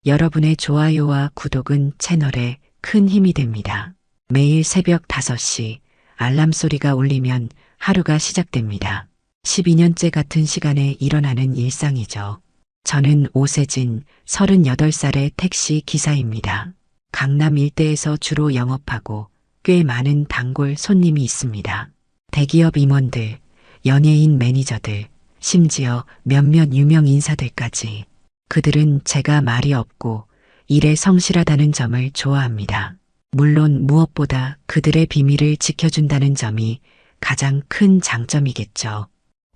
여러분의 좋아요와 구독은 채널에 큰 힘이 됩니다. 매일 새벽 5시 알람 소리가 울리면 하루가 시작됩니다. 12년째 같은 시간에 일어나는 일상이죠. 저는 오세진 38살의 택시 기사입니다. 강남 일대에서 주로 영업하고 꽤 많은 단골 손님이 있습니다. 대기업 임원들, 연예인 매니저들, 심지어 몇몇 유명 인사들까지. 그들은 제가 말이 없고 일에 성실하다는 점을 좋아합니다. 물론 무엇보다 그들의 비밀을 지켜준다는 점이 가장 큰 장점이겠죠.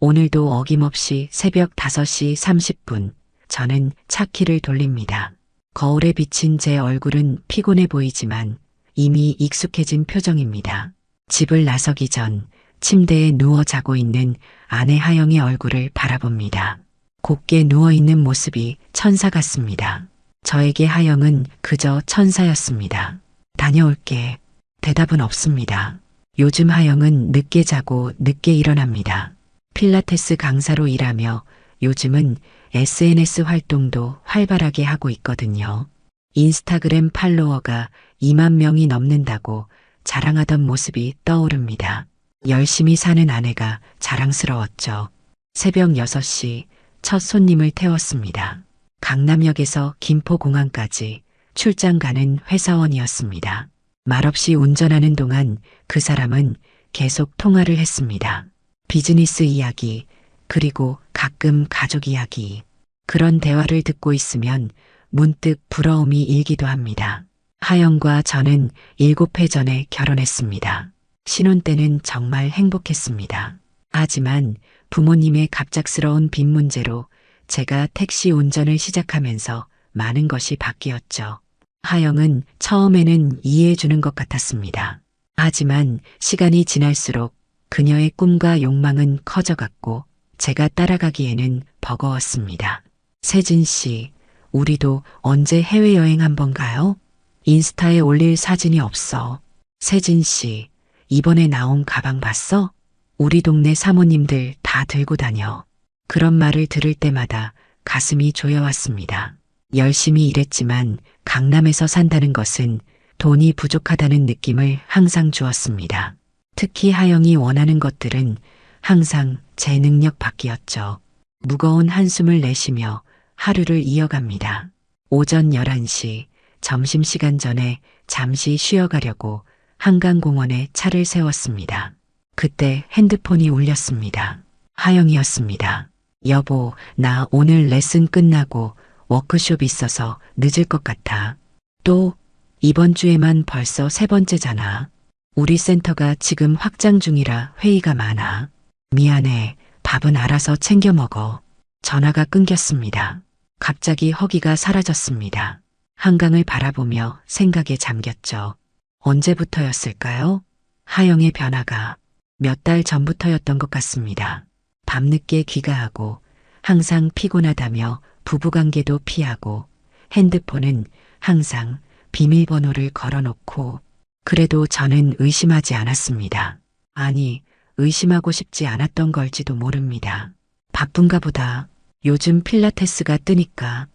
오늘도 어김없이 새벽 5시 30분 저는 차키를 돌립니다. 거울에 비친 제 얼굴은 피곤해 보이지만 이미 익숙해진 표정입니다. 집을 나서기 전 침대에 누워 자고 있는 아내 하영의 얼굴을 바라봅니다. 곱게 누워있는 모습이 천사 같습니다. 저에게 하영은 그저 천사였습니다. 다녀올게. 대답은 없습니다. 요즘 하영은 늦게 자고 늦게 일어납니다. 필라테스 강사로 일하며 요즘은 SNS 활동도 활발하게 하고 있거든요. 인스타그램 팔로워가 2만 명이 넘는다고 자랑하던 모습이 떠오릅니다. 열심히 사는 아내가 자랑스러웠죠. 새벽 6시 첫 손님을 태웠습니다. 강남역에서 김포공항까지 출장 가는 회사원이었습니다. 말없이 운전하는 동안 그 사람은 계속 통화를 했습니다. 비즈니스 이야기, 그리고 가끔 가족 이야기. 그런 대화를 듣고 있으면 문득 부러움이 일기도 합니다. 하영과 저는 7해 전에 결혼했습니다. 신혼 때는 정말 행복했습니다. 하지만 부모님의 갑작스러운 빚 문제로 제가 택시 운전을 시작하면서 많은 것이 바뀌었죠. 하영은 처음에는 이해해 주는 것 같았습니다. 하지만 시간이 지날수록 그녀의 꿈과 욕망은 커져갔고 제가 따라가기에는 버거웠습니다. 세진 씨, 우리도 언제 해외여행 한번 가요? 인스타에 올릴 사진이 없어. 세진 씨, 이번에 나온 가방 봤어? 우리 동네 사모님들 다 들고 다녀. 그런 말을 들을 때마다 가슴이 조여왔습니다. 열심히 일했지만 강남에서 산다는 것은 돈이 부족하다는 느낌을 항상 주었습니다. 특히 하영이 원하는 것들은 항상 제 능력 밖이었죠. 무거운 한숨을 내쉬며 하루를 이어갑니다. 오전 11시 점심시간 전에 잠시 쉬어가려고 한강공원에 차를 세웠습니다. 그때 핸드폰이 울렸습니다. 하영이었습니다. 여보, 나 오늘 레슨 끝나고 워크숍 있어서 늦을 것 같아. 또 이번 주에만 벌써 3번째잖아. 우리 센터가 지금 확장 중이라 회의가 많아. 미안해. 밥은 알아서 챙겨 먹어. 전화가 끊겼습니다. 갑자기 허기가 사라졌습니다. 한강을 바라보며 생각에 잠겼죠. 언제부터였을까요? 하영의 변화가 몇 달 전부터였던 것 같습니다. 밤늦게 귀가하고 항상 피곤하다며 부부관계도 피하고 핸드폰은 항상 비밀번호를 걸어놓고 그래도 저는 의심하지 않았습니다. 아니, 의심하고 싶지 않았던 걸지도 모릅니다. 바쁜가 보다. 요즘 필라테스가 뜨니까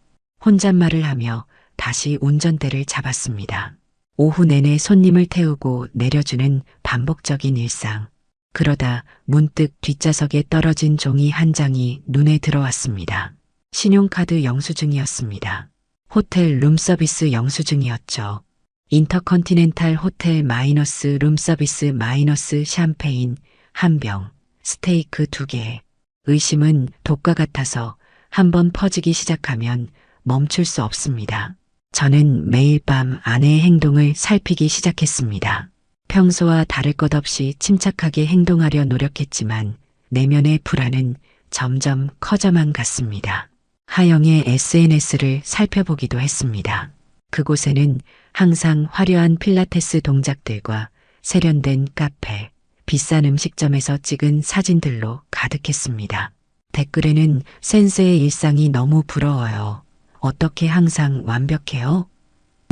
혼잣말을 하며 다시 운전대를 잡았습니다. 오후 내내 손님을 태우고 내려주는 반복적인 일상. 그러다 문득 뒷좌석에 떨어진 종이 한 장이 눈에 들어왔습니다. 신용카드 영수증이었습니다. 호텔 룸서비스 영수증이었죠. 인터컨티넨탈 호텔 마이너스 룸서비스 마이너스 샴페인 1병, 스테이크 2개. 의심은 독과 같아서 한번 퍼지기 시작하면 멈출 수 없습니다. 저는 매일 밤 아내의 행동을 살피기 시작했습니다. 평소와 다를 것 없이 침착하게 행동하려 노력했지만 내면의 불안은 점점 커져만 갔습니다. 하영의 SNS를 살펴보기도 했습니다. 그곳에는 항상 화려한 필라테스 동작들과 세련된 카페, 비싼 음식점에서 찍은 사진들로 가득했습니다. 댓글에는 센스의 일상이 너무 부러워요. 어떻게 항상 완벽해요?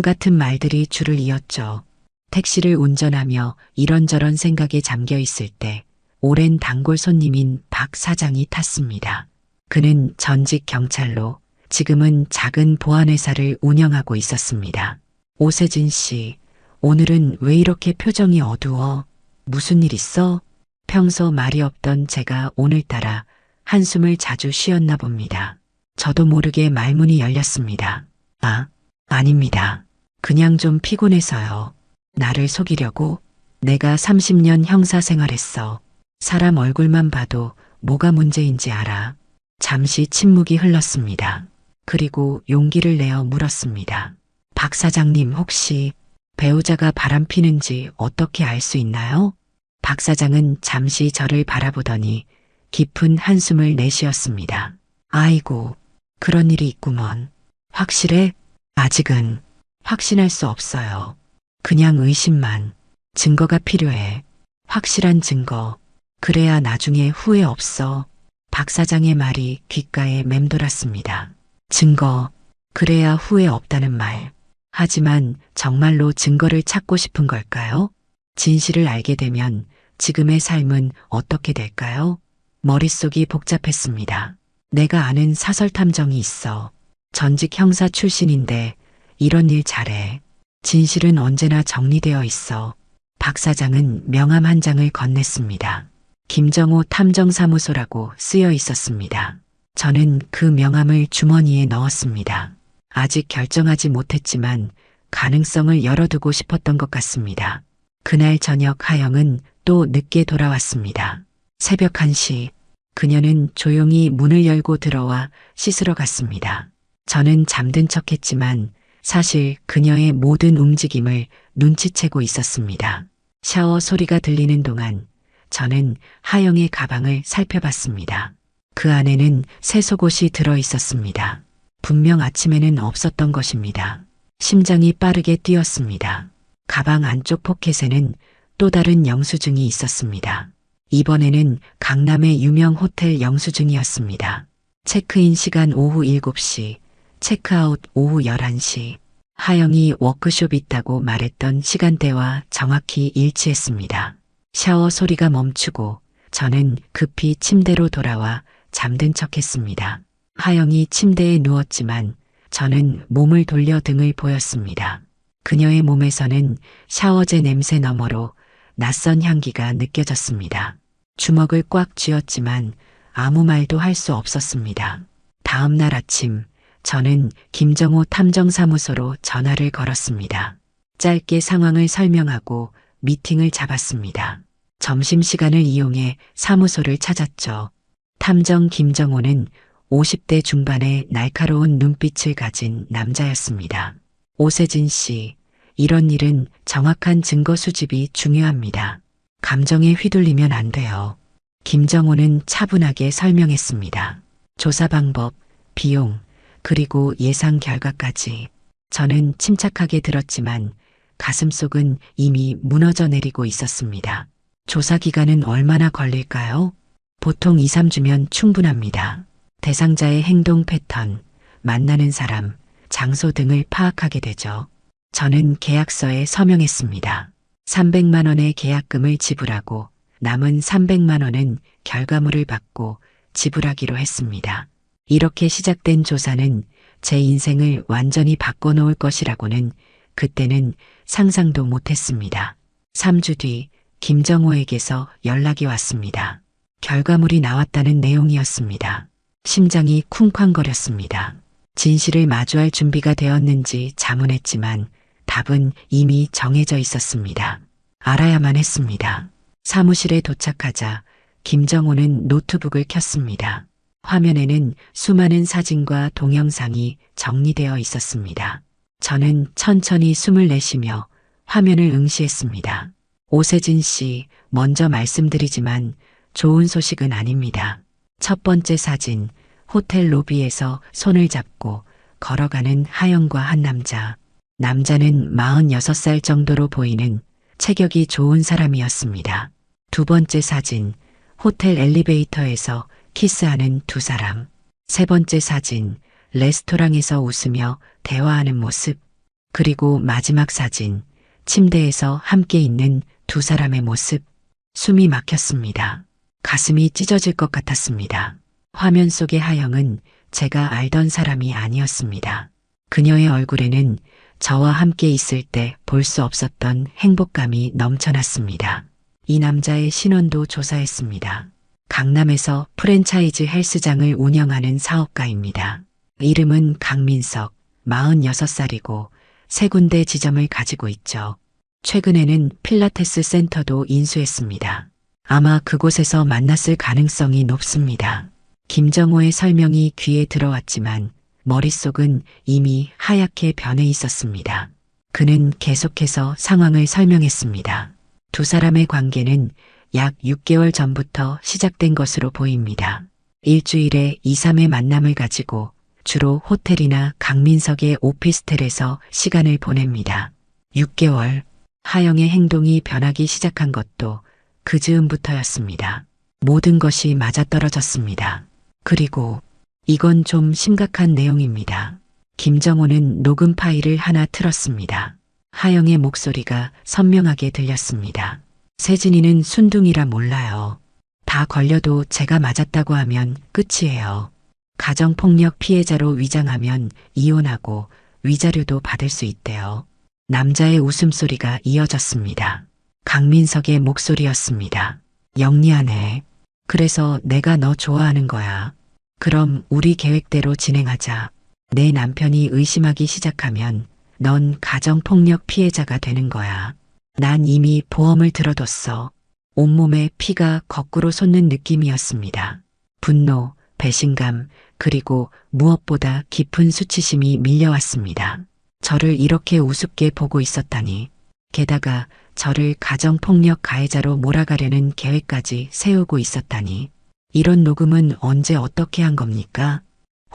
같은 말들이 줄을 이었죠. 택시를 운전하며 이런저런 생각에 잠겨 있을 때 오랜 단골 손님인 박 사장이 탔습니다. 그는 전직 경찰로 지금은 작은 보안회사를 운영하고 있었습니다. 오세진 씨, 오늘은 왜 이렇게 표정이 어두워? 무슨 일 있어? 평소 말이 없던 제가 오늘따라 한숨을 자주 쉬었나 봅니다. 저도 모르게 말문이 열렸습니다. 아닙니다. 그냥 좀 피곤해서요. 나를 속이려고? 내가 30년 형사 생활했어. 사람 얼굴만 봐도 뭐가 문제인지 알아. 잠시 침묵이 흘렀습니다. 그리고 용기를 내어 물었습니다. 박 사장님 혹시 배우자가 바람피는지 어떻게 알 수 있나요? 박 사장은 잠시 저를 바라보더니 깊은 한숨을 내쉬었습니다. 아이고, 그런 일이 있구먼. 확실해? 아직은 확신할 수 없어요. 그냥 의심만. 증거가 필요해. 확실한 증거. 그래야 나중에 후회 없어. 박 사장의 말이 귓가에 맴돌았습니다. 증거. 그래야 후회 없다는 말. 하지만 정말로 증거를 찾고 싶은 걸까요? 진실을 알게 되면 지금의 삶은 어떻게 될까요? 머릿속이 복잡했습니다. 내가 아는 사설 탐정이 있어. 전직 형사 출신인데 이런 일 잘해. 진실은 언제나 정리되어 있어. 박 사장은 명함 한 장을 건넸습니다. 김정호 탐정사무소라고 쓰여 있었습니다. 저는 그 명함을 주머니에 넣었습니다. 아직 결정하지 못했지만 가능성을 열어두고 싶었던 것 같습니다. 그날 저녁 하영은 또 늦게 돌아왔습니다. 새벽 1시, 그녀는 조용히 문을 열고 들어와 씻으러 갔습니다. 저는 잠든 척했지만 사실 그녀의 모든 움직임을 눈치채고 있었습니다. 샤워 소리가 들리는 동안 저는 하영의 가방을 살펴봤습니다. 그 안에는 새 속옷이 들어 있었습니다. 분명 아침에는 없었던 것입니다. 심장이 빠르게 뛰었습니다. 가방 안쪽 포켓에는 또 다른 영수증이 있었습니다. 이번에는 강남의 유명 호텔 영수증이었습니다. 체크인 시간 오후 7시, 체크아웃 오후 11시. 하영이 워크숍 있다고 말했던 시간대와 정확히 일치했습니다. 샤워 소리가 멈추고 저는 급히 침대로 돌아와 잠든 척했습니다. 하영이 침대에 누웠지만 저는 몸을 돌려 등을 보였습니다. 그녀의 몸에서는 샤워제 냄새 너머로 낯선 향기가 느껴졌습니다. 주먹을 꽉 쥐었지만 아무 말도 할 수 없었습니다. 다음 날 아침 저는 김정호 탐정사무소로 전화를 걸었습니다. 짧게 상황을 설명하고 미팅을 잡았습니다. 점심시간을 이용해 사무소를 찾았죠. 탐정 김정호는 50대 중반의 날카로운 눈빛을 가진 남자였습니다. 오세진 씨, 이런 일은 정확한 증거 수집이 중요합니다. 감정에 휘둘리면 안 돼요. 김정호는 차분하게 설명했습니다. 조사 방법, 비용, 그리고 예상 결과까지. 저는 침착하게 들었지만 가슴속은 이미 무너져 내리고 있었습니다. 조사 기간은 얼마나 걸릴까요? 보통 2, 3주면 충분합니다. 대상자의 행동 패턴, 만나는 사람, 장소 등을 파악하게 되죠. 저는 계약서에 서명했습니다. 300만 원의 계약금을 지불하고 남은 300만 원은 결과물을 받고 지불하기로 했습니다. 이렇게 시작된 조사는 제 인생을 완전히 바꿔놓을 것이라고는 그때는 상상도 못했습니다. 3주 뒤 김정호에게서 연락이 왔습니다. 결과물이 나왔다는 내용이었습니다. 심장이 쿵쾅거렸습니다. 진실을 마주할 준비가 되었는지 자문했지만 답은 이미 정해져 있었습니다. 알아야만 했습니다. 사무실에 도착하자 김정호는 노트북을 켰습니다. 화면에는 수많은 사진과 동영상이 정리되어 있었습니다. 저는 천천히 숨을 내쉬며 화면을 응시했습니다. 오세진 씨, 먼저 말씀드리지만 좋은 소식은 아닙니다. 첫 번째 사진, 호텔 로비에서 손을 잡고 걸어가는 하영과 한 남자. 남자는 46살 정도로 보이는 체격이 좋은 사람이었습니다. 두 번째 사진, 호텔 엘리베이터에서 키스하는 두 사람. 세 번째 사진, 레스토랑에서 웃으며 대화하는 모습. 그리고 마지막 사진, 침대에서 함께 있는 두 사람의 모습. 숨이 막혔습니다. 가슴이 찢어질 것 같았습니다. 화면 속의 하영은 제가 알던 사람이 아니었습니다. 그녀의 얼굴에는 저와 함께 있을 때 볼 수 없었던 행복감이 넘쳐났습니다. 이 남자의 신원도 조사했습니다. 강남에서 프랜차이즈 헬스장을 운영하는 사업가입니다. 이름은 강민석, 46살이고 세 군데 지점을 가지고 있죠. 최근에는 필라테스 센터도 인수했습니다. 아마 그곳에서 만났을 가능성이 높습니다. 김정호의 설명이 귀에 들어왔지만 머릿속은 이미 하얗게 변해 있었습니다. 그는 계속해서 상황을 설명했습니다. 두 사람의 관계는 약 6개월 전부터 시작된 것으로 보입니다. 일주일에 2, 3회 만남을 가지고 주로 호텔이나 강민석의 오피스텔에서 시간을 보냅니다. 6개월. 하영의 행동이 변하기 시작한 것도 그 즈음부터였습니다. 모든 것이 맞아떨어졌습니다. 그리고 이건 좀 심각한 내용입니다. 김정호는 녹음 파일을 하나 틀었습니다. 하영의 목소리가 선명하게 들렸습니다. 세진이는 순둥이라 몰라요. 다 걸려도 제가 맞았다고 하면 끝이에요. 가정폭력 피해자로 위장하면 이혼하고 위자료도 받을 수 있대요. 남자의 웃음소리가 이어졌습니다. 강민석의 목소리였습니다. 영리하네. 그래서 내가 너 좋아하는 거야. 그럼 우리 계획대로 진행하자. 내 남편이 의심하기 시작하면 넌 가정폭력 피해자가 되는 거야. 난 이미 보험을 들어뒀어. 온몸에 피가 거꾸로 솟는 느낌이었습니다. 분노, 배신감, 그리고 무엇보다 깊은 수치심이 밀려왔습니다. 저를 이렇게 우습게 보고 있었다니. 게다가 저를 가정폭력 가해자로 몰아가려는 계획까지 세우고 있었다니. 이런 녹음은 언제 어떻게 한 겁니까?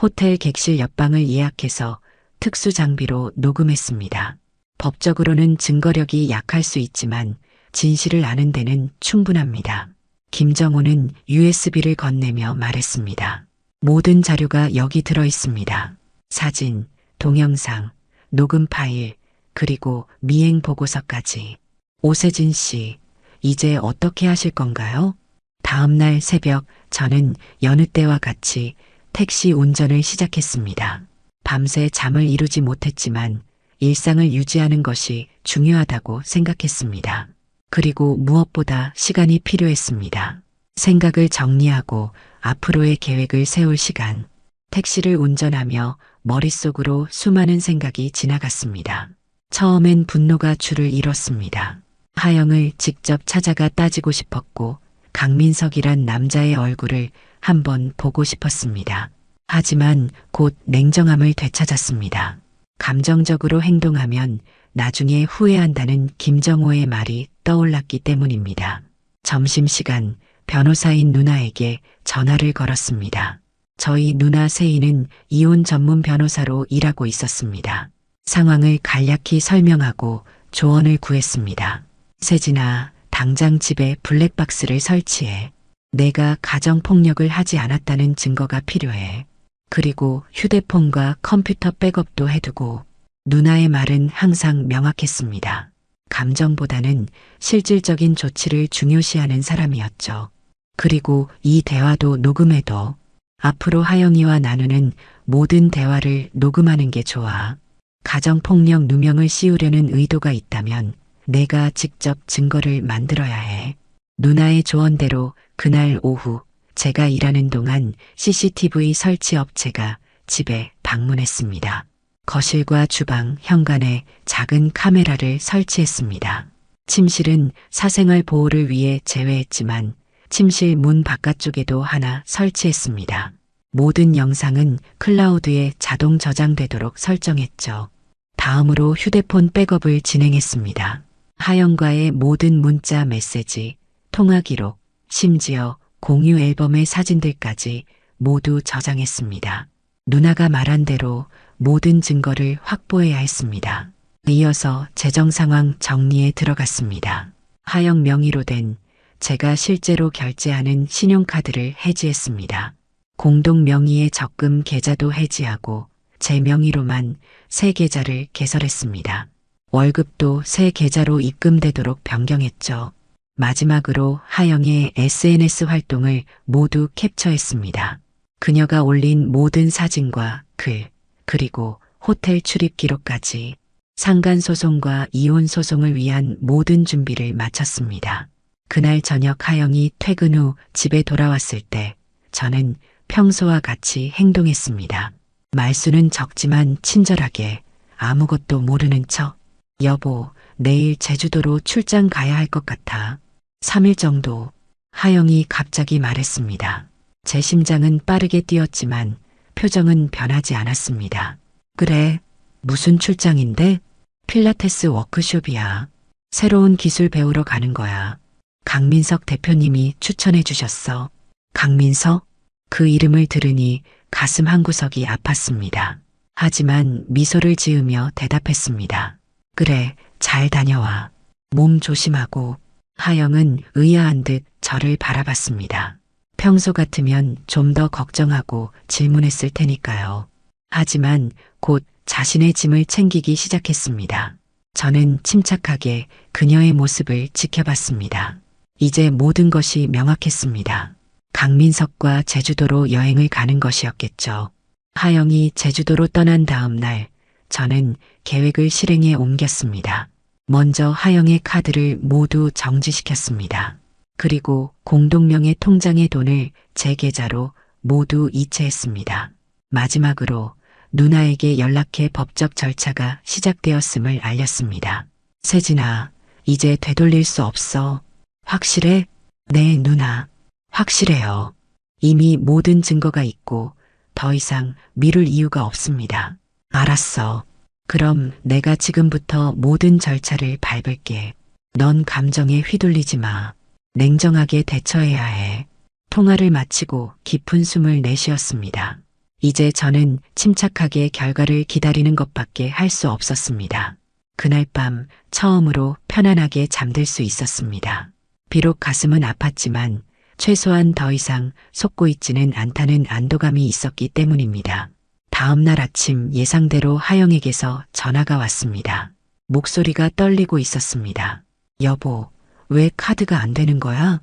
호텔 객실 옆방을 예약해서 특수 장비로 녹음했습니다. 법적으로는 증거력이 약할 수 있지만 진실을 아는 데는 충분합니다. 김정호는 USB를 건네며 말했습니다. 모든 자료가 여기 들어 있습니다. 사진, 동영상, 녹음 파일, 그리고 미행 보고서까지. 오세진 씨, 이제 어떻게 하실 건가요? 다음 날 새벽 저는 여느 때와 같이 택시 운전을 시작했습니다. 밤새 잠을 이루지 못했지만 일상을 유지하는 것이 중요하다고 생각했습니다. 그리고 무엇보다 시간이 필요했습니다. 생각을 정리하고 앞으로의 계획을 세울 시간. 택시를 운전하며 머릿속으로 수많은 생각이 지나갔습니다. 처음엔 분노가 줄을 잃었습니다. 하영을 직접 찾아가 따지고 싶었고 강민석이란 남자의 얼굴을 한번 보고 싶었습니다. 하지만 곧 냉정함을 되찾았습니다. 감정적으로 행동하면 나중에 후회한다는 김정호의 말이 떠올랐기 때문입니다. 점심시간 변호사인 누나에게 전화를 걸었습니다. 저희 누나 세희는 이혼 전문 변호사로 일하고 있었습니다. 상황을 간략히 설명하고 조언을 구했습니다. 세진아, 당장 집에 블랙박스를 설치해. 내가 가정폭력을 하지 않았다는 증거가 필요해. 그리고 휴대폰과 컴퓨터 백업도 해두고. 누나의 말은 항상 명확했습니다. 감정보다는 실질적인 조치를 중요시하는 사람이었죠. 그리고 이 대화도 녹음해둬. 앞으로 하영이와 나누는 모든 대화를 녹음하는 게 좋아. 가정폭력 누명을 씌우려는 의도가 있다면 내가 직접 증거를 만들어야 해. 누나의 조언대로 그날 오후 제가 일하는 동안 CCTV 설치 업체가 집에 방문했습니다. 거실과 주방, 현관에 작은 카메라를 설치했습니다. 침실은 사생활 보호를 위해 제외했지만 침실 문 바깥쪽에도 하나 설치했습니다. 모든 영상은 클라우드에 자동 저장되도록 설정했죠. 다음으로 휴대폰 백업을 진행했습니다. 하영과의 모든 문자 메시지, 통화 기록, 심지어 공유 앨범의 사진들까지 모두 저장했습니다. 누나가 말한 대로 모든 증거를 확보해야 했습니다. 이어서 재정 상황 정리에 들어갔습니다. 하영 명의로 된 제가 실제로 결제하는 신용카드를 해지했습니다. 공동 명의의 적금 계좌도 해지하고 제 명의로만 새 계좌를 개설했습니다. 월급도 새 계좌로 입금되도록 변경했죠. 마지막으로 하영의 SNS 활동을 모두 캡처했습니다. 그녀가 올린 모든 사진과 글, 그리고 호텔 출입 기록까지 상간소송과 이혼소송을 위한 모든 준비를 마쳤습니다. 그날 저녁 하영이 퇴근 후 집에 돌아왔을 때 저는 평소와 같이 행동했습니다. 말수는 적지만 친절하게 아무것도 모르는 척 여보, 내일 제주도로 출장 가야 할 것 같아. 3일 정도. 하영이 갑자기 말했습니다. 제 심장은 빠르게 뛰었지만 표정은 변하지 않았습니다. 그래, 무슨 출장인데? 필라테스 워크숍이야. 새로운 기술 배우러 가는 거야. 강민석 대표님이 추천해 주셨어. 강민석? 그 이름을 들으니 가슴 한구석이 아팠습니다. 하지만 미소를 지으며 대답했습니다. 그래, 잘 다녀와. 몸 조심하고. 하영은 의아한 듯 저를 바라봤습니다. 평소 같으면 좀 더 걱정하고 질문했을 테니까요. 하지만 곧 자신의 짐을 챙기기 시작했습니다. 저는 침착하게 그녀의 모습을 지켜봤습니다. 이제 모든 것이 명확했습니다. 강민석과 제주도로 여행을 가는 것이었겠죠. 하영이 제주도로 떠난 다음 날 저는 계획을 실행에 옮겼습니다. 먼저 하영의 카드를 모두 정지시켰습니다. 그리고 공동명의 통장의 돈을 제 계좌로 모두 이체했습니다. 마지막으로 누나에게 연락해 법적 절차가 시작되었음을 알렸습니다. 세진아, 이제 되돌릴 수 없어. 확실해? 네, 누나. 확실해요. 이미 모든 증거가 있고 더 이상 미룰 이유가 없습니다. 알았어. 그럼 내가 지금부터 모든 절차를 밟을게. 넌 감정에 휘둘리지 마. 냉정하게 대처해야 해. 통화를 마치고 깊은 숨을 내쉬었습니다. 이제 저는 침착하게 결과를 기다리는 것밖에 할 수 없었습니다. 그날 밤 처음으로 편안하게 잠들 수 있었습니다. 비록 가슴은 아팠지만 최소한 더 이상 속고 있지는 않다는 안도감이 있었기 때문입니다. 다음 날 아침 예상대로 하영에게서 전화가 왔습니다. 목소리가 떨리고 있었습니다. 여보, 왜 카드가 안 되는 거야?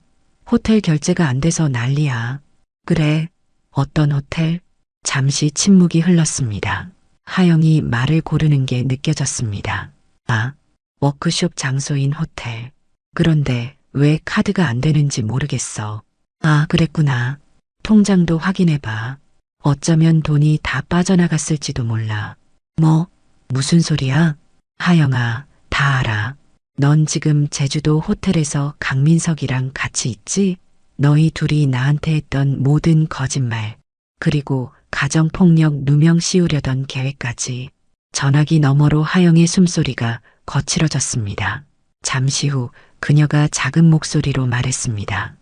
호텔 결제가 안 돼서 난리야. 그래, 어떤 호텔? 잠시 침묵이 흘렀습니다. 하영이 말을 고르는 게 느껴졌습니다. 아, 워크숍 장소인 호텔. 그런데 왜 카드가 안 되는지 모르겠어. 아, 그랬구나. 통장도 확인해봐. 어쩌면 돈이 다 빠져나갔을지도 몰라. 뭐? 무슨 소리야? 하영아, 다 알아. 넌 지금 제주도 호텔에서 강민석이랑 같이 있지? 너희 둘이 나한테 했던 모든 거짓말, 그리고 가정폭력 누명 씌우려던 계획까지. 전화기 너머로 하영의 숨소리가 거칠어졌습니다. 잠시 후 그녀가 작은 목소리로 말했습니다.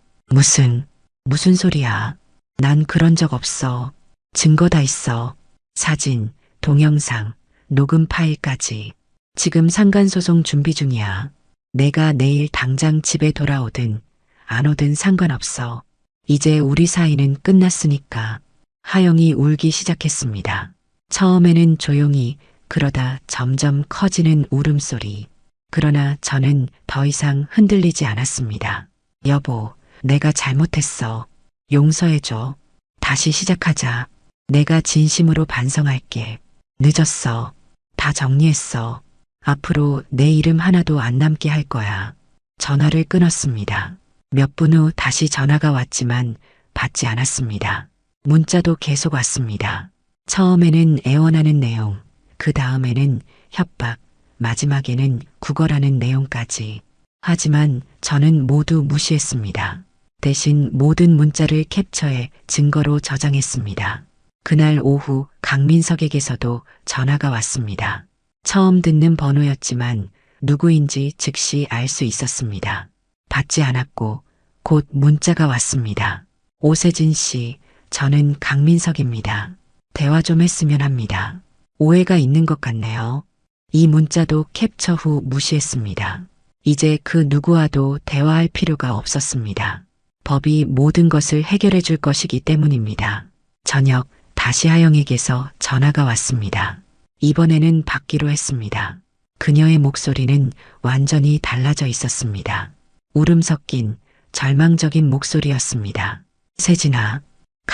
무슨 소리야? 난 그런 적 없어. 증거 다 있어. 사진, 동영상, 녹음 파일까지. 지금 상간소송 준비 중이야. 내가 내일 당장 집에 돌아오든 안 오든 상관없어. 이제 우리 사이는 끝났으니까. 하영이 울기 시작했습니다. 처음에는 조용히, 그러다 점점 커지는 울음소리. 그러나 저는 더 이상 흔들리지 않았습니다. 여보, 내가 잘못했어. 용서해줘. 다시 시작하자. 내가 진심으로 반성할게. 늦었어. 다 정리했어. 앞으로 내 이름 하나도 안 남게 할 거야. 전화를 끊었습니다. 몇 분 후 다시 전화가 왔지만 받지 않았습니다. 문자도 계속 왔습니다. 처음에는 애원하는 내용, 그 다음에는 협박, 마지막에는 구걸하는 내용까지. 하지만 저는 모두 무시했습니다. 대신 모든 문자를 캡처해 증거로 저장했습니다. 그날 오후 강민석에게서도 전화가 왔습니다. 처음 듣는 번호였지만 누구인지 즉시 알 수 있었습니다. 받지 않았고 곧 문자가 왔습니다. 오세진 씨, 저는 강민석입니다. 대화 좀 했으면 합니다. 오해가 있는 것 같네요. 이 문자도 캡처 후 무시했습니다. 이제 그 누구와도 대화할 필요가 없었습니다. 법이 모든 것을 해결해 줄 것이기 때문입니다. 저녁 다시 하영에게서 전화가 왔습니다. 이번에는 받기로 했습니다. 그녀의 목소리는 완전히 달라져 있었습니다. 울음 섞인 절망적인 목소리였습니다. 세진아,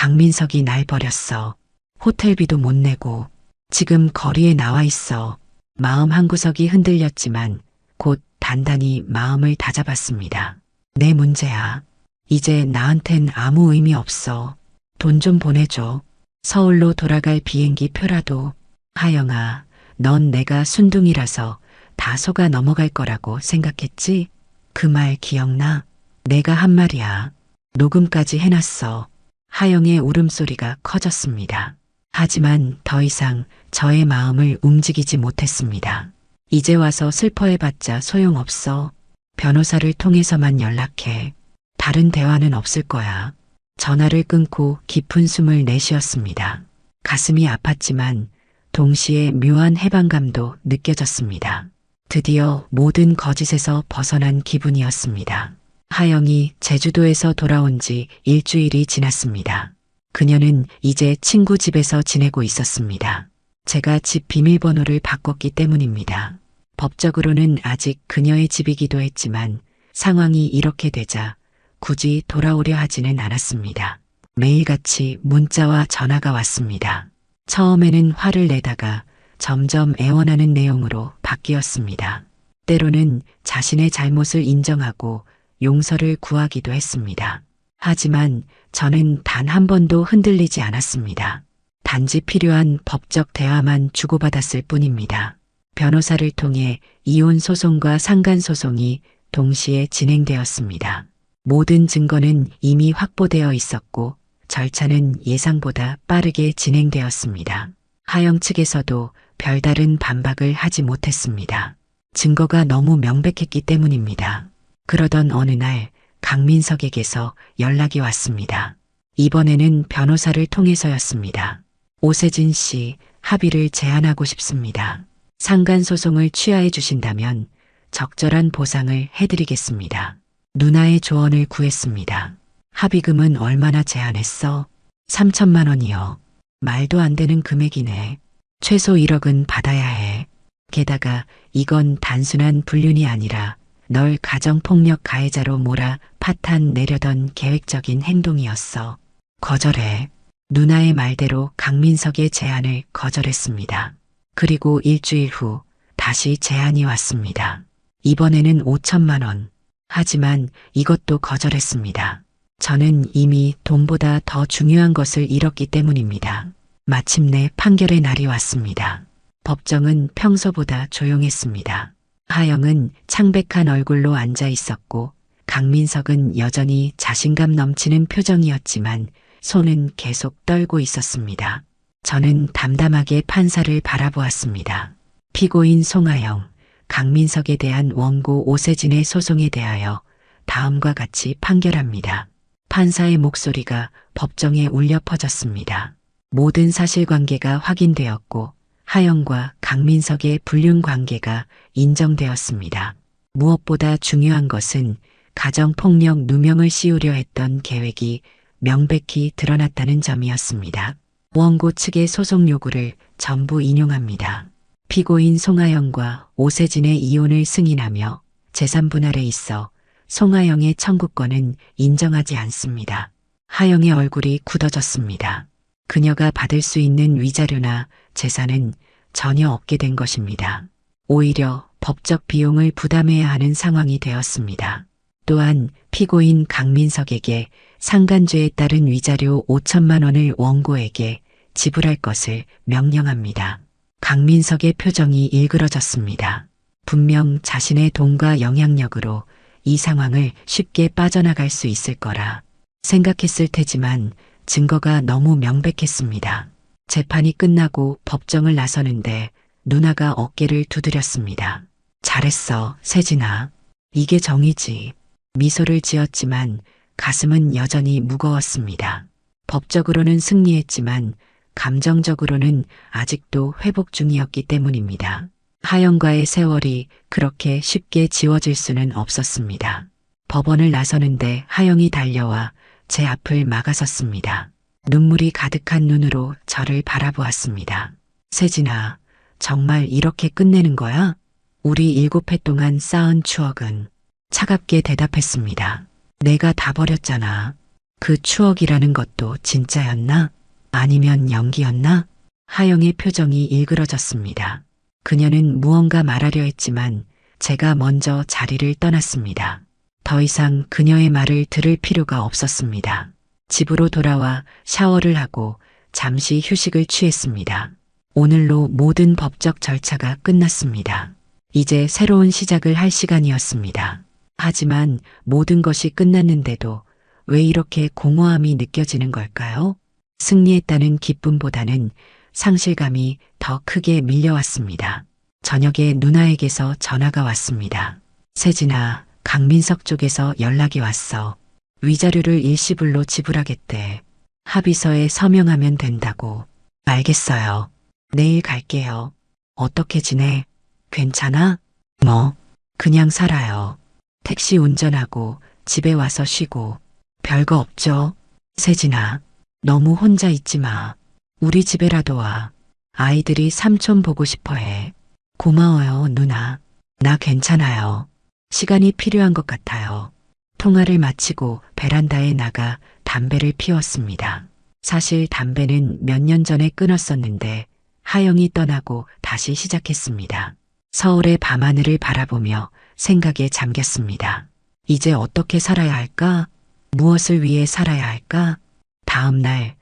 강민석이 날 버렸어. 호텔비도 못 내고 지금 거리에 나와 있어. 마음 한구석이 흔들렸지만 곧 단단히 마음을 다잡았습니다. 내 문제야. 이제 나한텐 아무 의미 없어. 돈 좀 보내줘. 서울로 돌아갈 비행기 표라도. 하영아, 넌 내가 순둥이라서 다 속아 넘어갈 거라고 생각했지? 그 말 기억나? 내가 한 말이야. 녹음까지 해놨어. 하영의 울음소리가 커졌습니다. 하지만 더 이상 저의 마음을 움직이지 못했습니다. 이제 와서 슬퍼해봤자 소용없어. 변호사를 통해서만 연락해. 다른 대화는 없을 거야. 전화를 끊고 깊은 숨을 내쉬었습니다. 가슴이 아팠지만 동시에 묘한 해방감도 느껴졌습니다. 드디어 모든 거짓에서 벗어난 기분이었습니다. 하영이 제주도에서 돌아온 지 일주일이 지났습니다. 그녀는 이제 친구 집에서 지내고 있었습니다. 제가 집 비밀번호를 바꿨기 때문입니다. 법적으로는 아직 그녀의 집이기도 했지만 상황이 이렇게 되자 굳이 돌아오려 하지는 않았습니다. 매일같이 문자와 전화가 왔습니다. 처음에는 화를 내다가 점점 애원하는 내용으로 바뀌었습니다. 때로는 자신의 잘못을 인정하고 용서를 구하기도 했습니다. 하지만 저는 단 한 번도 흔들리지 않았습니다. 단지 필요한 법적 대화만 주고받았을 뿐입니다. 변호사를 통해 이혼 소송과 상간 소송이 동시에 진행되었습니다. 모든 증거는 이미 확보되어 있었고 절차는 예상보다 빠르게 진행되었습니다. 하영 측에서도 별다른 반박을 하지 못했습니다. 증거가 너무 명백했기 때문입니다. 그러던 어느 날 강민석에게서 연락이 왔습니다. 이번에는 변호사를 통해서였습니다. 오세진 씨, 합의를 제안하고 싶습니다. 상간소송을 취하해 주신다면 적절한 보상을 해드리겠습니다. 누나의 조언을 구했습니다. 합의금은 얼마나 제안했어? 3천만 원이요. 말도 안 되는 금액이네. 최소 1억은 받아야 해. 게다가 이건 단순한 불륜이 아니라 널 가정폭력 가해자로 몰아 파탄 내려던 계획적인 행동이었어. 거절해. 누나의 말대로 강민석의 제안을 거절했습니다. 그리고 일주일 후 다시 제안이 왔습니다. 이번에는 5천만 원. 하지만 이것도 거절했습니다. 저는 이미 돈보다 더 중요한 것을 잃었기 때문입니다. 마침내 판결의 날이 왔습니다. 법정은 평소보다 조용했습니다. 하영은 창백한 얼굴로 앉아 있었고 강민석은 여전히 자신감 넘치는 표정이었지만 손은 계속 떨고 있었습니다. 저는 담담하게 판사를 바라보았습니다. 피고인 송하영, 강민석에 대한 원고 오세진의 소송에 대하여 다음과 같이 판결합니다. 판사의 목소리가 법정에 울려 퍼졌습니다. 모든 사실관계가 확인되었고 하영과 강민석의 불륜 관계가 인정되었습니다. 무엇보다 중요한 것은 가정폭력 누명을 씌우려 했던 계획이 명백히 드러났다는 점이었습니다. 원고 측의 소송 요구를 전부 인용합니다. 피고인 송하영과 오세진의 이혼을 승인하며 재산 분할에 있어 송하영의 청구권은 인정하지 않습니다. 하영의 얼굴이 굳어졌습니다. 그녀가 받을 수 있는 위자료나 재산은 전혀 없게 된 것입니다. 오히려 법적 비용을 부담해야 하는 상황이 되었습니다. 또한 피고인 강민석에게 상간죄에 따른 위자료 5천만 원을 원고에게 지불할 것을 명령합니다. 강민석의 표정이 일그러졌습니다. 분명 자신의 돈과 영향력으로 이 상황을 쉽게 빠져나갈 수 있을 거라 생각했을 테지만 증거가 너무 명백했습니다. 재판이 끝나고 법정을 나서는데 누나가 어깨를 두드렸습니다. 잘했어, 세진아. 이게 정의지. 미소를 지었지만 가슴은 여전히 무거웠습니다. 법적으로는 승리했지만 감정적으로는 아직도 회복 중이었기 때문입니다. 하영과의 세월이 그렇게 쉽게 지워질 수는 없었습니다. 법원을 나서는데 하영이 달려와 제 앞을 막아섰습니다. 눈물이 가득한 눈으로 저를 바라보았습니다. 세진아, 정말 이렇게 끝내는 거야? 우리 7해 동안 쌓은 추억은 차갑게 대답했습니다. 내가 다 버렸잖아. 그 추억이라는 것도 진짜였나? 아니면 연기였나? 하영의 표정이 일그러졌습니다. 그녀는 무언가 말하려 했지만 제가 먼저 자리를 떠났습니다. 더 이상 그녀의 말을 들을 필요가 없었습니다. 집으로 돌아와 샤워를 하고 잠시 휴식을 취했습니다. 오늘로 모든 법적 절차가 끝났습니다. 이제 새로운 시작을 할 시간이었습니다. 하지만 모든 것이 끝났는데도 왜 이렇게 공허함이 느껴지는 걸까요? 승리했다는 기쁨보다는 상실감이 더 크게 밀려왔습니다. 저녁에 누나에게서 전화가 왔습니다. 세진아, 강민석 쪽에서 연락이 왔어. 위자료를 일시불로 지불하겠대. 합의서에 서명하면 된다고. 알겠어요. 내일 갈게요. 어떻게 지내? 괜찮아? 뭐, 그냥 살아요. 택시 운전하고 집에 와서 쉬고. 별거 없죠? 세진아, 너무 혼자 있지 마. 우리 집에라도 와. 아이들이 삼촌 보고 싶어 해. 고마워요, 누나. 나 괜찮아요. 시간이 필요한 것 같아요. 통화를 마치고 베란다에 나가 담배를 피웠습니다. 사실 담배는 몇 년 전에 끊었었는데 하영이 떠나고 다시 시작했습니다. 서울의 밤하늘을 바라보며 생각에 잠겼습니다. 이제 어떻게 살아야 할까? 무엇을 위해 살아야 할까? 다음 날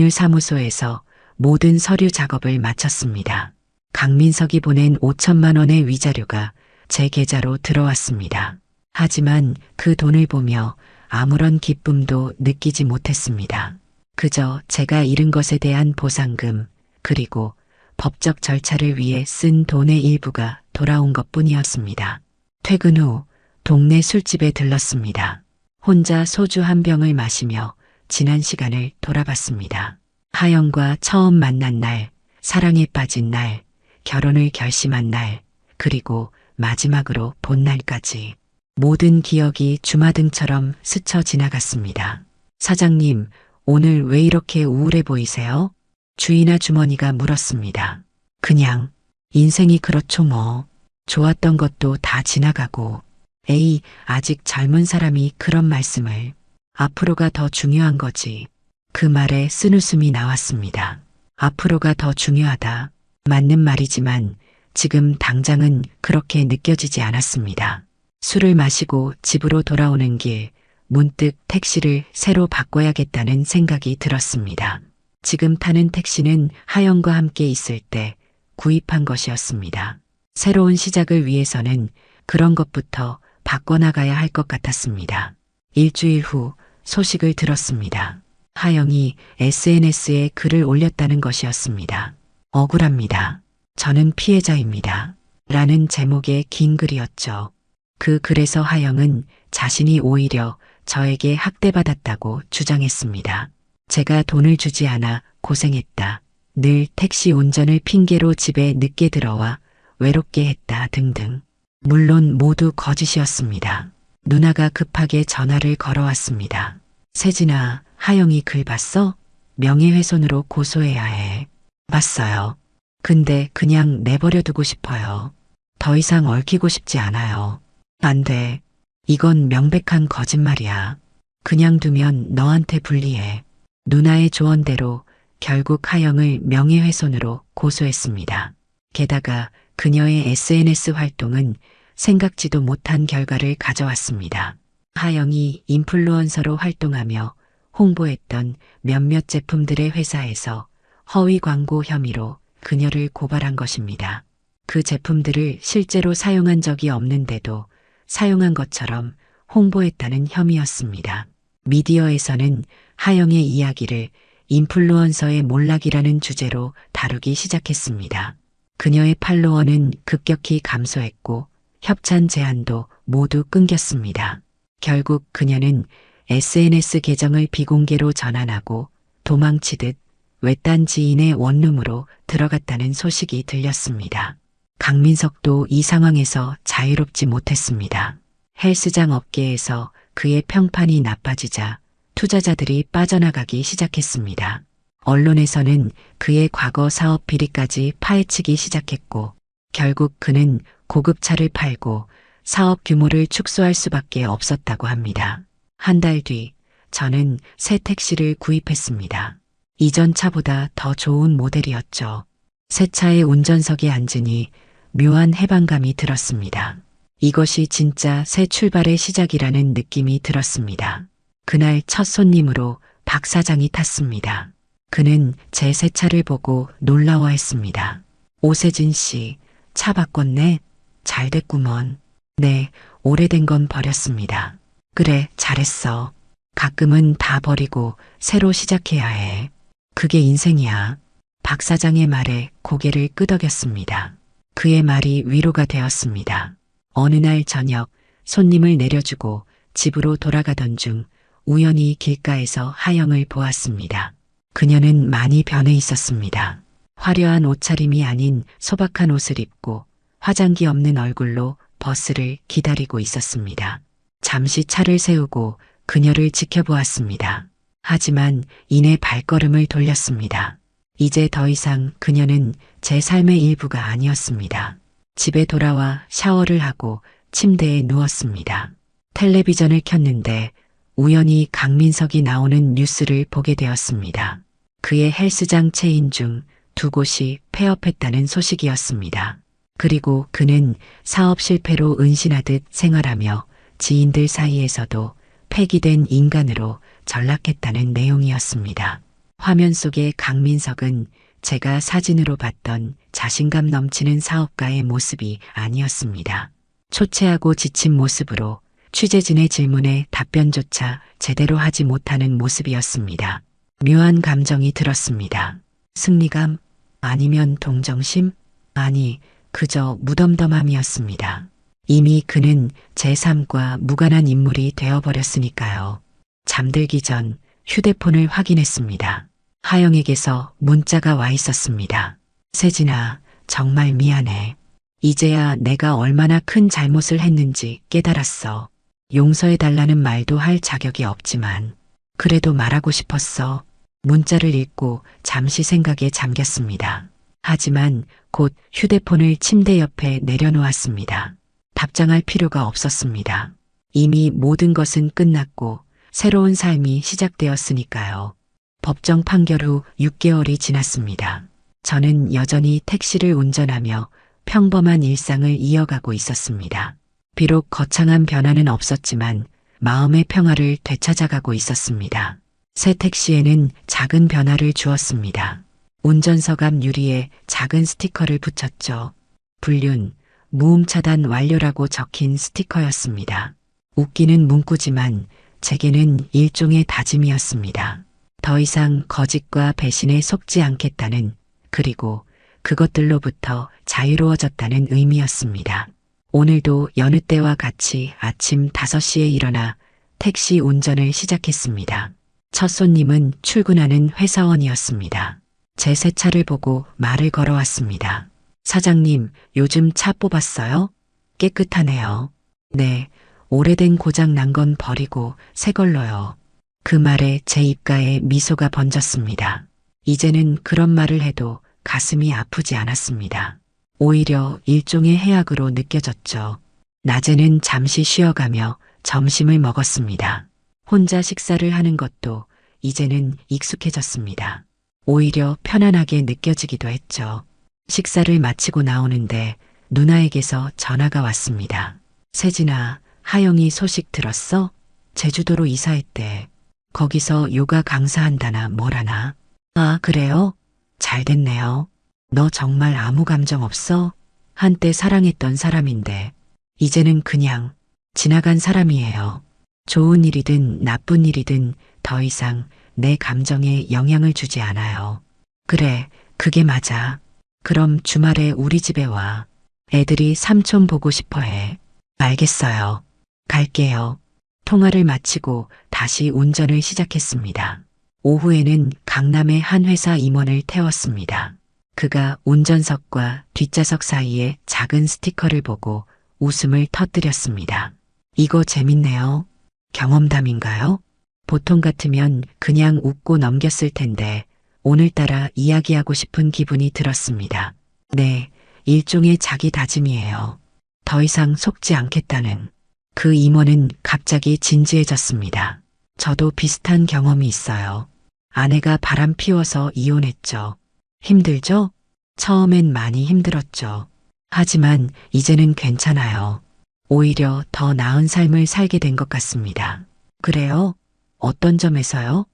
법률사무소에서 모든 서류 작업을 마쳤습니다. 강민석이 보낸 5천만 원의 위자료가 제 계좌로 들어왔습니다. 하지만 그 돈을 보며 아무런 기쁨도 느끼지 못했습니다. 그저 제가 잃은 것에 대한 보상금, 그리고 법적 절차를 위해 쓴 돈의 일부가 돌아온 것뿐이었습니다. 퇴근 후 동네 술집에 들렀습니다. 혼자 소주 한 병을 마시며 지난 시간을 돌아봤습니다. 하영과 처음 만난 날, 사랑에 빠진 날, 결혼을 결심한 날, 그리고 마지막으로 본 날까지 모든 기억이 주마등처럼 스쳐 지나갔습니다. 사장님, 오늘 왜 이렇게 우울해 보이세요? 주인아 주머니가 물었습니다. 그냥 인생이 그렇죠 뭐. 좋았던 것도 다 지나가고. 에이, 아직 젊은 사람이 그런 말씀을. 앞으로가 더 중요한 거지. 그 말에 쓴웃음이 나왔습니다. 앞으로가 더 중요하다. 맞는 말이지만 지금 당장은 그렇게 느껴지지 않았습니다. 술을 마시고 집으로 돌아오는 길, 문득 택시를 새로 바꿔야겠다는 생각이 들었습니다. 지금 타는 택시는 하영과 함께 있을 때 구입한 것이었습니다. 새로운 시작을 위해서는 그런 것부터 바꿔나가야 할 것 같았습니다. 일주일 후 소식을 들었습니다. 하영이 SNS에 글을 올렸다는 것이었습니다. 억울합니다. 저는 피해자입니다. 라는 제목의 긴 글이었죠. 그 글에서 하영은 자신이 오히려 저에게 학대받았다고 주장했습니다. 제가 돈을 주지 않아 고생했다. 늘 택시 운전을 핑계로 집에 늦게 들어와 외롭게 했다 등등. 물론 모두 거짓이었습니다. 누나가 급하게 전화를 걸어왔습니다. 세진아, 하영이 글 봤어? 명예훼손으로 고소해야 해. 봤어요. 근데 그냥 내버려 두고 싶어요. 더 이상 얽히고 싶지 않아요. 안 돼. 이건 명백한 거짓말이야. 그냥 두면 너한테 불리해. 누나의 조언대로 결국 하영을 명예훼손으로 고소했습니다. 게다가 그녀의 SNS 활동은 생각지도 못한 결과를 가져왔습니다. 하영이 인플루언서로 활동하며 홍보했던 몇몇 제품들의 회사에서 허위 광고 혐의로 그녀를 고발한 것입니다. 그 제품들을 실제로 사용한 적이 없는데도 사용한 것처럼 홍보했다는 혐의였습니다. 미디어에서는 하영의 이야기를 인플루언서의 몰락이라는 주제로 다루기 시작했습니다. 그녀의 팔로워는 급격히 감소했고 협찬 제안도 모두 끊겼습니다. 결국 그녀는 SNS 계정을 비공개로 전환하고 도망치듯 외딴 지인의 원룸으로 들어갔다는 소식이 들렸습니다. 강민석도 이 상황에서 자유롭지 못했습니다. 헬스장 업계에서 그의 평판이 나빠지자 투자자들이 빠져나가기 시작했습니다. 언론에서는 그의 과거 사업 비리까지 파헤치기 시작했고 결국 그는 고급차를 팔고 사업 규모를 축소할 수밖에 없었다고 합니다. 한 달 뒤 저는 새 택시를 구입했습니다. 이전 차보다 더 좋은 모델이었죠. 새 차의 운전석에 앉으니 묘한 해방감이 들었습니다. 이것이 진짜 새 출발의 시작이라는 느낌이 들었습니다. 그날 첫 손님으로 박 사장이 탔습니다. 그는 제 새 차를 보고 놀라워했습니다. 오세진 씨, 차 바꿨네? 잘 됐구먼. 네, 오래된 건 버렸습니다. 그래, 잘했어. 가끔은 다 버리고 새로 시작해야 해. 그게 인생이야. 박 사장의 말에 고개를 끄덕였습니다. 그의 말이 위로가 되었습니다. 어느 날 저녁 손님을 내려주고 집으로 돌아가던 중 우연히 길가에서 하영을 보았습니다. 그녀는 많이 변해 있었습니다. 화려한 옷차림이 아닌 소박한 옷을 입고 화장기 없는 얼굴로 버스를 기다리고 있었습니다. 잠시 차를 세우고 그녀를 지켜보았습니다. 하지만 이내 발걸음을 돌렸습니다. 이제 더 이상 그녀는 제 삶의 일부가 아니었습니다. 집에 돌아와 샤워를 하고 침대에 누웠습니다. 텔레비전을 켰는데 우연히 강민석이 나오는 뉴스를 보게 되었습니다. 그의 헬스장 체인 중 2곳이 폐업했다는 소식이었습니다. 그리고 그는 사업 실패로 은신하듯 생활하며 지인들 사이에서도 폐기된 인간으로 전락했다는 내용이었습니다. 화면 속의 강민석은 제가 사진으로 봤던 자신감 넘치는 사업가의 모습이 아니었습니다. 초췌하고 지친 모습으로 취재진의 질문에 답변조차 제대로 하지 못하는 모습이었습니다. 묘한 감정이 들었습니다. 승리감? 아니면 동정심? 아니, 그저 무덤덤함이었습니다. 이미 그는 제 삶과 무관한 인물이 되어버렸으니까요. 잠들기 전 휴대폰을 확인했습니다. 하영에게서 문자가 와 있었습니다. 세진아, 정말 미안해. 이제야 내가 얼마나 큰 잘못을 했는지 깨달았어. 용서해달라는 말도 할 자격이 없지만 그래도 말하고 싶었어. 문자를 읽고 잠시 생각에 잠겼습니다. 하지만 곧 휴대폰을 침대 옆에 내려놓았습니다. 답장할 필요가 없었습니다. 이미 모든 것은 끝났고 새로운 삶이 시작되었으니까요. 법정 판결 후 6개월이 지났습니다. 저는 여전히 택시를 운전하며 평범한 일상을 이어가고 있었습니다. 비록 거창한 변화는 없었지만 마음의 평화를 되찾아가고 있었습니다. 새 택시에는 작은 변화를 주었습니다. 운전석 앞 유리에 작은 스티커를 붙였죠. 불륜, 무음 차단 완료라고 적힌 스티커였습니다. 웃기는 문구지만 제게는 일종의 다짐이었습니다. 더 이상 거짓과 배신에 속지 않겠다는, 그리고 그것들로부터 자유로워졌다는 의미였습니다. 오늘도 여느 때와 같이 아침 5시에 일어나 택시 운전을 시작했습니다. 첫 손님은 출근하는 회사원이었습니다. 제 새 차를 보고 말을 걸어왔습니다. 사장님, 요즘 차 뽑았어요? 깨끗하네요. 네, 오래된 고장 난 건 버리고 새 걸로요. 그 말에 제 입가에 미소가 번졌습니다. 이제는 그런 말을 해도 가슴이 아프지 않았습니다. 오히려 일종의 해악으로 느껴졌죠. 낮에는 잠시 쉬어가며 점심을 먹었습니다. 혼자 식사를 하는 것도 이제는 익숙해졌습니다. 오히려 편안하게 느껴지기도 했죠. 식사를 마치고 나오는데 누나에게서 전화가 왔습니다. 세진아, 하영이 소식 들었어? 제주도로 이사했대. 거기서 요가 강사한다나 뭐라나. 아, 그래요? 잘 됐네요. 너 정말 아무 감정 없어? 한때 사랑했던 사람인데 이제는 그냥 지나간 사람이에요. 좋은 일이든 나쁜 일이든 더 이상 내 감정에 영향을 주지 않아요. 그래, 그게 맞아. 그럼 주말에 우리 집에 와. 애들이 삼촌 보고 싶어 해. 알겠어요. 갈게요. 통화를 마치고 다시 운전을 시작했습니다. 오후에는 강남의 한 회사 임원을 태웠습니다. 그가 운전석과 뒷좌석 사이에 작은 스티커를 보고 웃음을 터뜨렸습니다. 이거 재밌네요. 경험담인가요? 보통 같으면 그냥 웃고 넘겼을 텐데 오늘따라 이야기하고 싶은 기분이 들었습니다. 네, 일종의 자기 다짐이에요. 더 이상 속지 않겠다는. 그 임원은 갑자기 진지해졌습니다. 저도 비슷한 경험이 있어요. 아내가 바람 피워서 이혼했죠. 힘들죠? 처음엔 많이 힘들었죠. 하지만 이제는 괜찮아요. 오히려 더 나은 삶을 살게 된 것 같습니다. 그래요? 어떤 점에서요?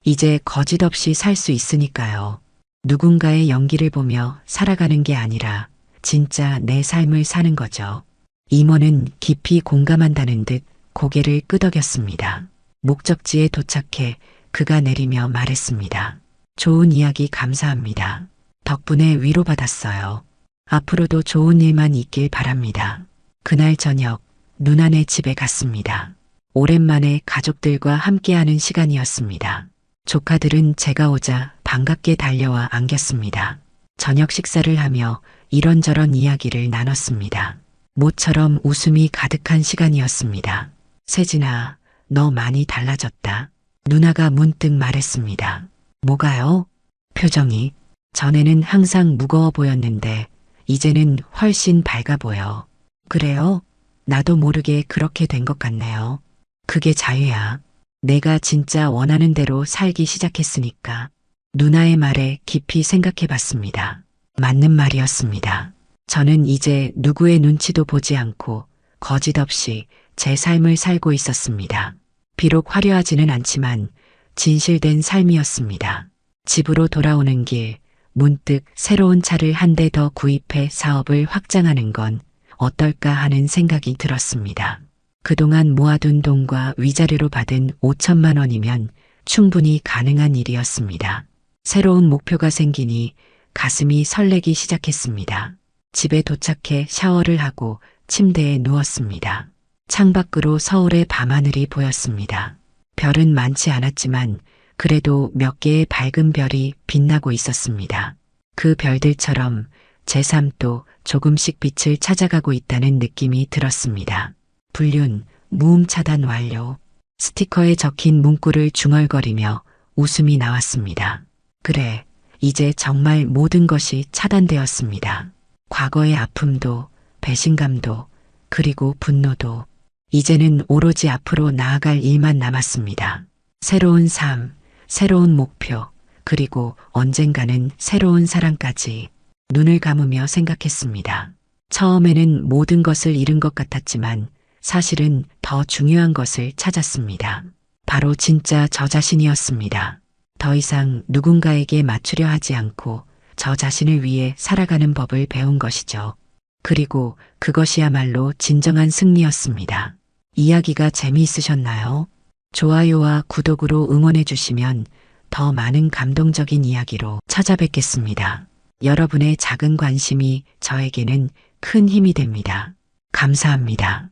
이제 거짓 없이 살 수 있으니까요. 누군가의 연기를 보며 살아가는 게 아니라 진짜 내 삶을 사는 거죠. 임원은 깊이 공감한다는 듯 고개를 끄덕였습니다. 목적지에 도착해 그가 내리며 말했습니다. 좋은 이야기 감사합니다. 덕분에 위로받았어요. 앞으로도 좋은 일만 있길 바랍니다. 그날 저녁 누나네 집에 갔습니다. 오랜만에 가족들과 함께하는 시간이었습니다. 조카들은 제가 오자 반갑게 달려와 안겼습니다. 저녁 식사를 하며 이런저런 이야기를 나눴습니다. 모처럼 웃음이 가득한 시간이었습니다. 세진아, 너 많이 달라졌다. 누나가 문득 말했습니다. 뭐가요? 표정이. 전에는 항상 무거워 보였는데 이제는 훨씬 밝아 보여. 그래요? 나도 모르게 그렇게 된 것 같네요. 그게 자유야. 내가 진짜 원하는 대로 살기 시작했으니까. 누나의 말에 깊이 생각해 봤습니다. 맞는 말이었습니다. 저는 이제 누구의 눈치도 보지 않고 거짓 없이 제 삶을 살고 있었습니다. 비록 화려하지는 않지만 진실된 삶이었습니다. 집으로 돌아오는 길, 문득 새로운 차를 한 대 더 구입해 사업을 확장하는 건 어떨까 하는 생각이 들었습니다. 그동안 모아둔 돈과 위자료로 받은 5천만 원이면 충분히 가능한 일이었습니다. 새로운 목표가 생기니 가슴이 설레기 시작했습니다. 집에 도착해 샤워를 하고 침대에 누웠습니다. 창밖으로 서울의 밤하늘이 보였습니다. 별은 많지 않았지만 그래도 몇 개의 밝은 별이 빛나고 있었습니다. 그 별들처럼 제 삶도 조금씩 빛을 찾아가고 있다는 느낌이 들었습니다. 불륜, 무음 차단 완료. 스티커에 적힌 문구를 중얼거리며 웃음이 나왔습니다. 그래, 이제 정말 모든 것이 차단되었습니다. 과거의 아픔도, 배신감도, 그리고 분노도. 이제는 오로지 앞으로 나아갈 일만 남았습니다. 새로운 삶, 새로운 목표, 그리고 언젠가는 새로운 사랑까지. 눈을 감으며 생각했습니다. 처음에는 모든 것을 잃은 것 같았지만 사실은 더 중요한 것을 찾았습니다. 바로 진짜 저 자신이었습니다. 더 이상 누군가에게 맞추려 하지 않고 저 자신을 위해 살아가는 법을 배운 것이죠. 그리고 그것이야말로 진정한 승리였습니다. 이야기가 재미있으셨나요? 좋아요와 구독으로 응원해 주시면 더 많은 감동적인 이야기로 찾아뵙겠습니다. 여러분의 작은 관심이 저에게는 큰 힘이 됩니다. 감사합니다.